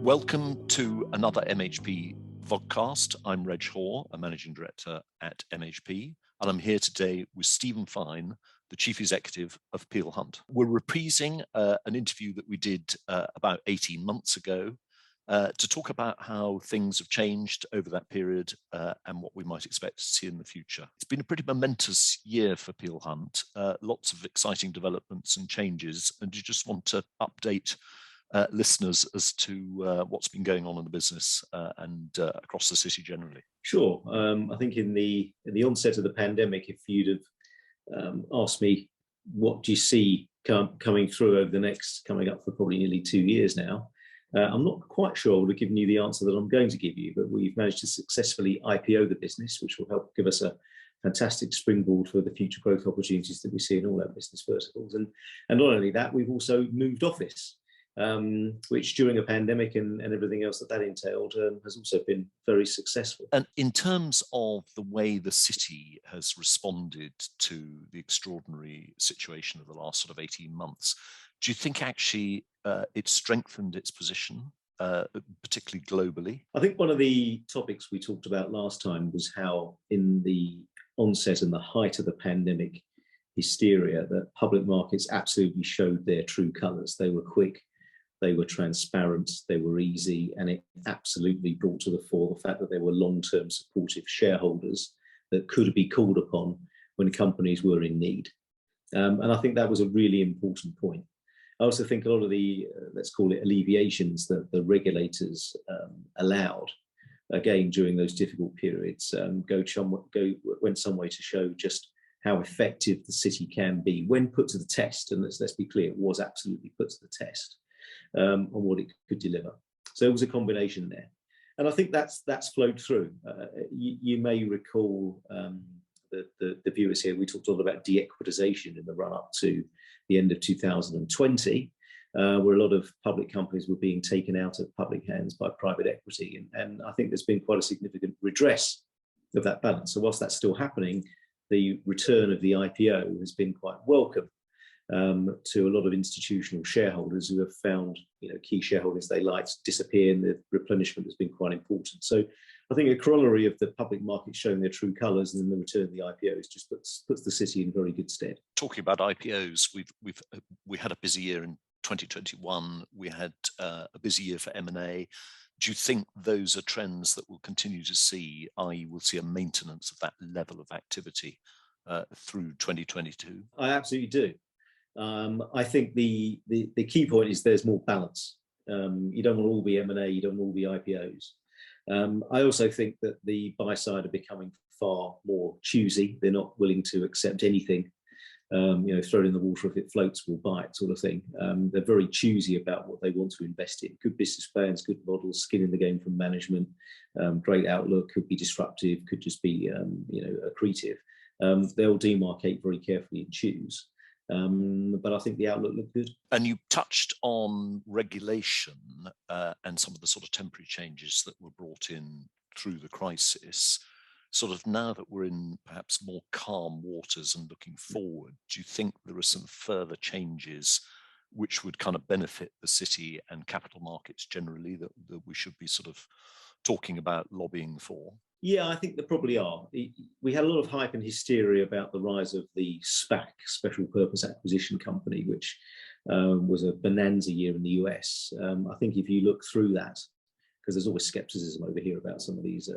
Welcome to another MHP vodcast. I'm Reg Hoare, a Managing Director at MHP, and I'm here today with Stephen Fine, the Chief Executive of Peel Hunt. We're reprising an interview that we did about 18 months ago to talk about how things have changed over that period and what we might expect to see in the future. It's been a pretty momentous year for Peel Hunt, lots of exciting developments and changes, and you just want to update listeners as to what's been going on in the business and across the city generally. Sure. I think in the onset of the pandemic, if you'd have asked me what do you see coming through over the next, coming up for probably nearly 2 years now, I'm not quite sure I would have given you the answer that I'm going to give you, but we've managed to successfully IPO the business, which will help give us a fantastic springboard for the future growth opportunities that we see in all our business verticals. And not only that, we've also moved office. Which during a pandemic and everything else that entailed has also been very successful. And in terms of the way the city has responded to the extraordinary situation of the last sort of 18 months, do you think actually it strengthened its position, particularly globally? I think one of the topics we talked about last time was how in the onset and the height of the pandemic hysteria, that public markets absolutely showed their true colours. They were quick, they were transparent, they were easy, and it absolutely brought to the fore the fact that there were long-term supportive shareholders that could be called upon when companies were in need. And I think that was a really important point. I also think a lot of the, let's call it alleviations that the regulators allowed, again, during those difficult periods, went some way to show just how effective the city can be when put to the test. And let's be clear, it was absolutely put to the test. On what it could deliver. So it was a combination there. And I think that's flowed through. You may recall the viewers here, we talked a lot about de-equitization in the run up to the end of 2020, where a lot of public companies were being taken out of public hands by private equity. And I think there's been quite a significant redress of that balance. So whilst that's still happening, the return of the IPO has been quite welcome to a lot of institutional shareholders who have found, key shareholders they liked disappear, and the replenishment has been quite important. So I think a corollary of the public market showing their true colours and then the return of the IPOs just puts the city in very good stead. Talking about IPOs, we had a busy year in 2021. We had a busy year for M&A. Do you think those are trends that we'll continue to see, i.e. we'll see a maintenance of that level of activity through 2022? I absolutely do. I think the key point is there's more balance. You don't want all the M&A, you don't want all the IPOs. I also think that the buy side are becoming far more choosy. They're not willing to accept anything. Throw it in the water, if it floats, we'll buy it, sort of thing. They're very choosy about what they want to invest in. Good business plans, good models, skin in the game from management, great outlook, could be disruptive, could just be accretive. They'll demarcate very carefully and choose. But I think the outlook looked good. And you touched on regulation and some of the sort of temporary changes that were brought in through the crisis. Sort of now that we're in perhaps more calm waters and looking forward, do you think there are some further changes which would kind of benefit the city and capital markets generally that we should be sort of talking about lobbying for? Yeah, I think there probably are. We had a lot of hype and hysteria about the rise of the SPAC, Special Purpose Acquisition Company, which was a bonanza year in the US. I think if you look through that, because there's always skepticism over here about some of these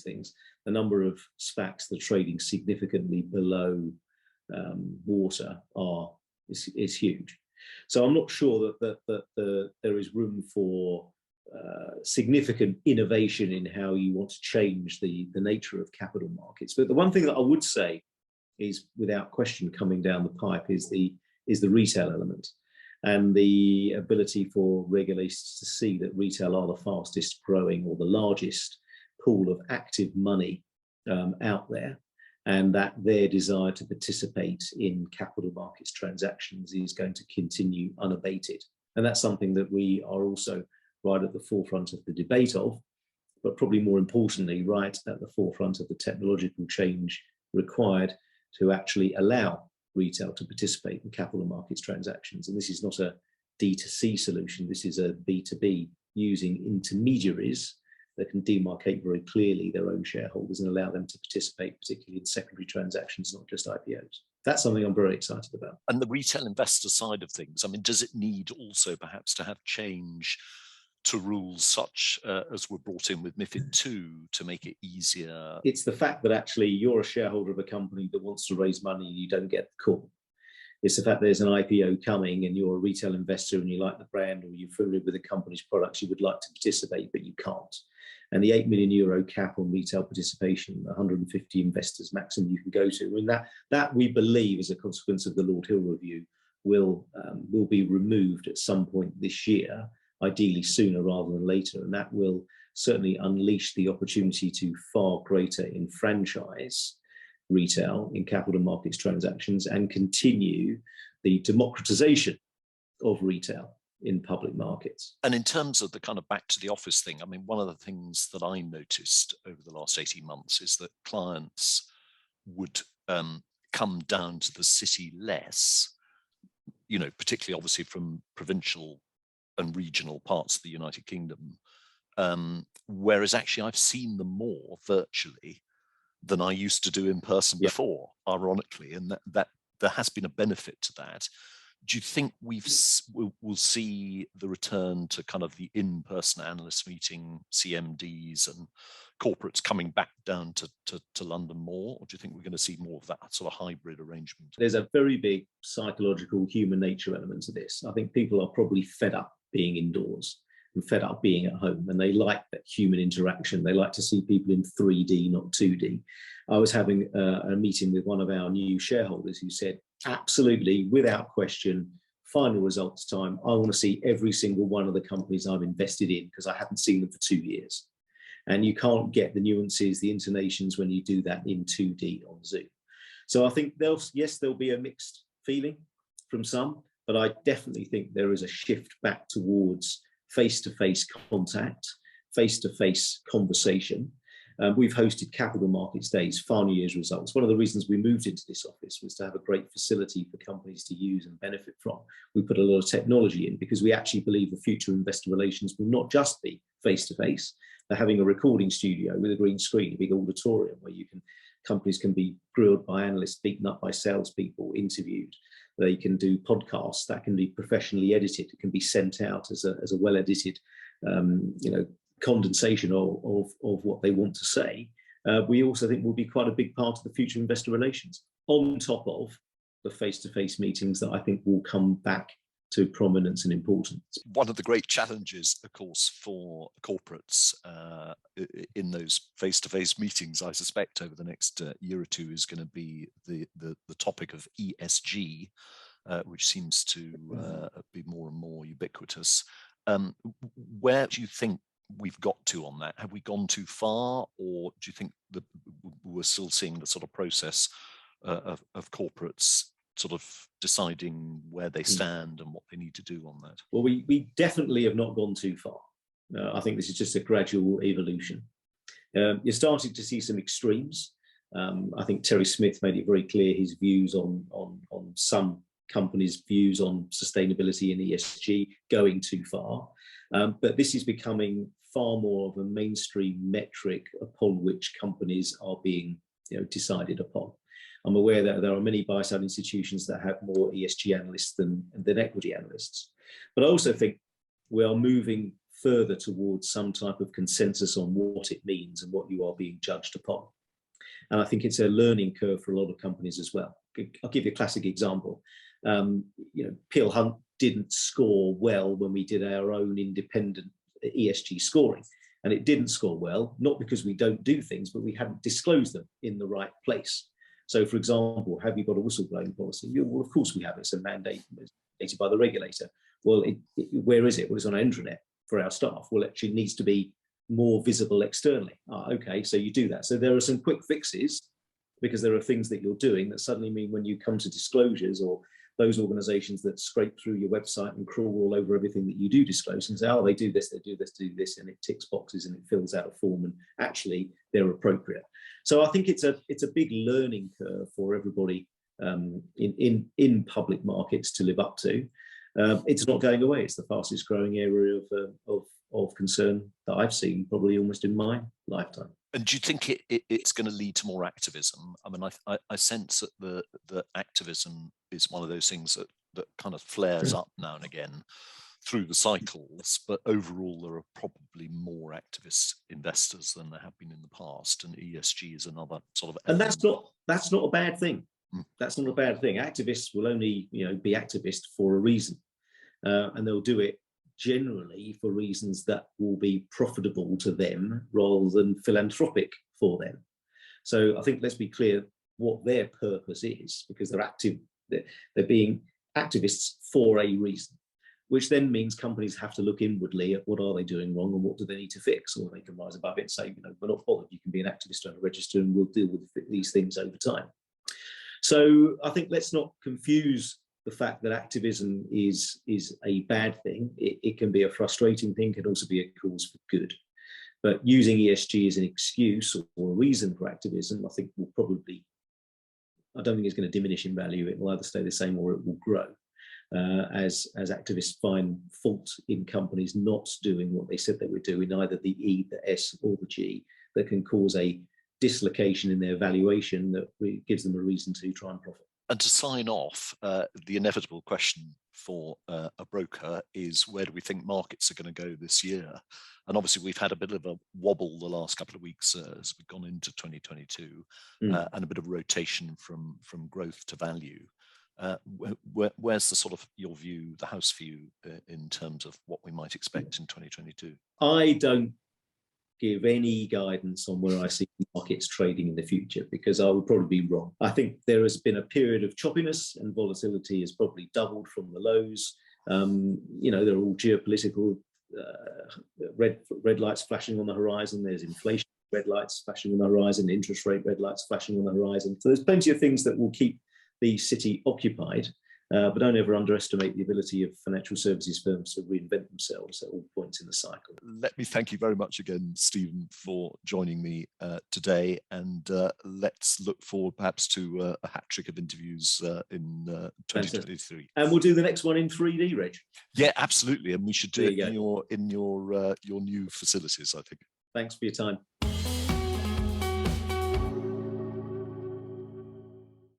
things, the number of SPACs that are trading significantly below water is huge. So I'm not sure that there is room for significant innovation in how you want to change the nature of capital markets. But the one thing that I would say is, without question, coming down the pipe is the retail element, and the ability for regulators to see that retail are the fastest growing or the largest pool of active money out there, and that their desire to participate in capital markets transactions is going to continue unabated. And that's something that we are also right at the forefront of the debate of, but probably more importantly, right at the forefront of the technological change required to actually allow retail to participate in capital markets transactions. And this is not a D2C solution, this is a B2B using intermediaries that can demarcate very clearly their own shareholders and allow them to participate, particularly in secondary transactions, not just IPOs. That's something I'm very excited about. And the retail investor side of things, I mean, does it need also perhaps to have change to rules such as were brought in with MiFID II to make it easier? It's the fact that actually you're a shareholder of a company that wants to raise money and you don't get the call. It's the fact there's an IPO coming and you're a retail investor and you like the brand or you're familiar with the company's products, you would like to participate, but you can't. And the €8 million cap on retail participation, 150 investors maximum you can go to, and that we believe, as a consequence of the Lord Hill review, will be removed at some point this year, ideally sooner rather than later, and that will certainly unleash the opportunity to far greater enfranchise retail in capital markets transactions and continue the democratization of retail in public markets. And in terms of the kind of back to the office thing, I mean, one of the things that I noticed over the last 18 months is that clients would come down to the city less, you know, particularly obviously from provincial and regional parts of the United Kingdom, whereas actually I've seen them more virtually than I used to do in person before, ironically, and that there has been a benefit to that. Do you think we'll see the return to kind of the in-person analyst meeting, CMDs and corporates coming back down to London more, or do you think we're going to see more of that sort of hybrid arrangement? There's a very big psychological human nature element to this. I think people are probably fed up being indoors and fed up being at home, and they like that human interaction. They like to see people in 3D, not 2D. I was having a meeting with one of our new shareholders who said, absolutely, without question, final results time, I want to see every single one of the companies I've invested in because I haven't seen them for 2 years. And you can't get the nuances, the intonations when you do that in 2D on Zoom. So I think there'll be a mixed feeling from some, but I definitely think there is a shift back towards face-to-face contact, face-to-face conversation. We've hosted capital markets days, final year's results. One of the reasons we moved into this office was to have a great facility for companies to use and benefit from. We put a lot of technology in because we actually believe the future of investor relations will not just be face-to-face. They're having a recording studio with a green screen, a big auditorium where companies can be grilled by analysts, beaten up by salespeople, interviewed. They can do podcasts that can be professionally edited. It can be sent out as a well-edited, condensation of what they want to say. We also think will be quite a big part of the future of investor relations, on top of the face-to-face meetings that I think will come back to prominence and importance. One of the great challenges, of course, for corporates in those face-to-face meetings, I suspect over the next year or two, is going to be the topic of ESG, which seems to be more and more ubiquitous. Where do you think we've got to on that? Have we gone too far, or do you think that we're still seeing the sort of process of corporates sort of deciding where they stand and what they need to do on that? Well, we definitely have not gone too far. I think this is just a gradual evolution. You're starting to see some extremes. I think Terry Smith made it very clear his views on some companies' views on sustainability and ESG going too far. But this is becoming far more of a mainstream metric upon which companies are being decided upon. I'm aware that there are many buy-side institutions that have more ESG analysts than equity analysts. But I also think we are moving further towards some type of consensus on what it means and what you are being judged upon. And I think it's a learning curve for a lot of companies as well. I'll give you a classic example. Peel Hunt didn't score well when we did our own independent ESG scoring. And it didn't score well, not because we don't do things, but we hadn't disclosed them in the right place. So, for example, have you got a whistleblowing policy? Well, of course we have. It's a mandate mandated by the regulator. Well, where is it? Well, it's on our intranet for our staff. Well, it actually needs to be more visible externally. Okay, so you do that. So there are some quick fixes because there are things that you're doing that suddenly mean when you come to disclosures or those organizations that scrape through your website and crawl all over everything that you do disclose and say, oh, they do this, and it ticks boxes and it fills out a form, and actually they're appropriate. So I think it's a big learning curve for everybody in public markets to live up to. It's not going away. It's the fastest growing area of of concern that I've seen probably almost in my lifetime. And do you think it's going to lead to more activism? I mean, I sense that the activism is one of those things that kind of flares up now and again through the cycles, but overall there are probably more activist investors than there have been in the past, and ESG is another sort of element. And that's not a bad thing. That's not a bad thing. Activists will only be activists for a reason, and they'll do it generally for reasons that will be profitable to them rather than philanthropic for them. So I think let's be clear what their purpose is, because they're being activists for a reason, which then means companies have to look inwardly at what are they doing wrong and what do they need to fix, or they can rise above it and say, we're not bothered, you can be an activist on a register and we'll deal with these things over time. So I think let's not confuse the fact that activism is a bad thing. It can be a frustrating thing, can also be a cause for good. But using ESG as an excuse or a reason for activism, I think will probably, I don't think it's going to diminish in value. It will either stay the same or it will grow. As activists find fault in companies not doing what they said they would do in either the E, the S, or the G, that can cause a dislocation in their valuation that gives them a reason to try and profit. And to sign off, the inevitable question for a broker is, where do we think markets are going to go this year? And obviously we've had a bit of a wobble the last couple of weeks as we've gone into 2022, and a bit of rotation from growth to value. Where's the sort of your view, the house view, in terms of what we might expect in 2022? I don't give any guidance on where I see markets trading in the future, because I would probably be wrong. I think there has been a period of choppiness and volatility has probably doubled from the lows. There are all geopolitical red lights flashing on the horizon. There's inflation red lights flashing on the horizon, interest rate red lights flashing on the horizon. So there's plenty of things that will keep the city occupied. But don't ever underestimate the ability of financial services firms to reinvent themselves at all points in the cycle. Let me thank you very much again, Stephen, for joining me today. And let's look forward perhaps to a hat trick of interviews in 2023. And we'll do the next one in 3D, Reg. Yeah, absolutely. And we should do it in your new facilities, I think. Thanks for your time.